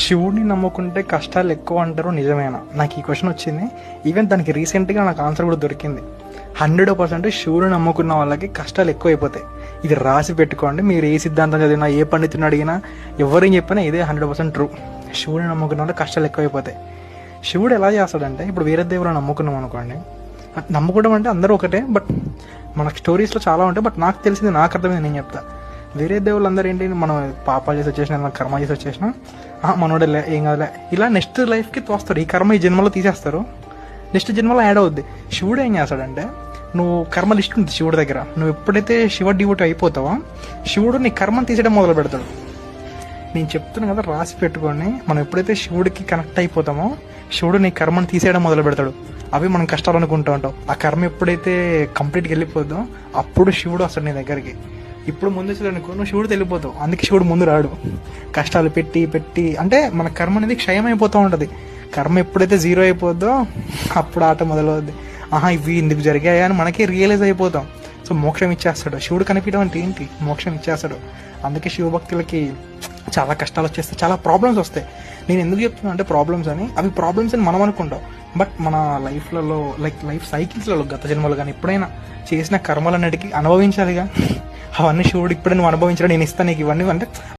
శివుడిని నమ్ముకుంటే కష్టాలు ఎక్కువ అంటారు, నిజమేనా? నాకు ఈ క్వశ్చన్ వచ్చింది. ఈవెన్ దానికి రీసెంట్గా నాకు ఆన్సర్ కూడా దొరికింది. 100% శివుడిని నమ్ముకున్న వాళ్ళకి కష్టాలు ఎక్కువ అయిపోతాయి. ఇది రాసి పెట్టుకోండి. మీరు ఏ సిద్ధాంతం చదివినా, ఏ పండితుని అడిగినా, ఎవరేం చెప్పినా ఇదే 100% ట్రూ. శివుడిని నమ్ముకున్న వాళ్ళకి కష్టాలు ఎక్కువైపోతాయి. శివుడు ఎలా చేస్తాడంటే, ఇప్పుడు వేరే దేవుళ్ళని నమ్ముకున్నాం అనుకోండి, నమ్ముకోవడం అంటే అందరూ ఒకటే, బట్ మనకు స్టోరీస్లో చాలా ఉంటాయి. బట్ నాకు తెలిసింది, నాకు అర్థమైంది, నేను చెప్తా. వేరే దేవుళ్ళు అందరూ ఏంటి, మనం పాపాలు చేసి వచ్చేసినా, మనం కర్మ చేసి వచ్చేసినా, మనోడే ఏం కాదులే, ఇలా నెక్స్ట్ లైఫ్కి తోస్తారు. ఈ కర్మ ఈ జన్మలో తీసేస్తారు, నెక్స్ట్ జన్మలో యాడ్ అవుద్ది. శివుడు ఏం చేస్తాడంటే, నువ్వు కర్మ లిస్ట్ ఉంది శివుడి దగ్గర. నువ్వు ఎప్పుడైతే శివ డివోటీ అయిపోతావో, శివుడు నీ కర్మను తీసేయడం మొదలు పెడతాడు. నేను చెప్తున్నాను కదా, రాసి పెట్టుకొని. మనం ఎప్పుడైతే శివుడికి కనెక్ట్ అయిపోతామో, శివుడు నీ కర్మను తీసేయడం మొదలు పెడతాడు. అవి మనం కష్టాలు అనుకుంటూ ఉంటాం. ఆ కర్మ ఎప్పుడైతే కంప్లీట్గా వెళ్ళిపోద్దో, అప్పుడు శివుడు వస్తాడు నీ దగ్గరికి. ఇప్పుడు ముందు వచ్చేదనుకో, నువ్వు శివుడు వెళ్ళిపోతావు. అందుకే శివుడు ముందు రాడు. కష్టాలు పెట్టి పెట్టి అంటే మన కర్మ అనేది క్షయం అయిపోతూ ఉంటుంది. కర్మ ఎప్పుడైతే జీరో అయిపోద్దో, అప్పుడు ఆట మొదలవుద్ది. ఇవి ఇందుకు జరిగాయా అని మనకి రియలైజ్ అయిపోతాం. సో మోక్షం ఇచ్చేస్తాడు శివుడు. కనిపించడం అంటే ఏంటి? మోక్షం ఇచ్చేస్తాడు. అందుకే శివభక్తులకి చాలా కష్టాలు వచ్చేస్తాయి, చాలా ప్రాబ్లమ్స్ వస్తాయి. నేను ఎందుకు చెప్తున్నా అంటే ప్రాబ్లమ్స్ అని, అవి ప్రాబ్లమ్స్ అని మనం అనుకుంటాం. బట్ మన లైఫ్లలో, లైఫ్ సైకిల్స్లలో, గత జన్మలు కానీ ఎప్పుడైనా చేసిన కర్మలన్నిటికీ అనుభవించాలిగా. అవన్నీ శివుడు ఇప్పుడే నువ్వు అనుభవించడం, నేను ఇస్తాను నీకు ఇవన్నీ అంటే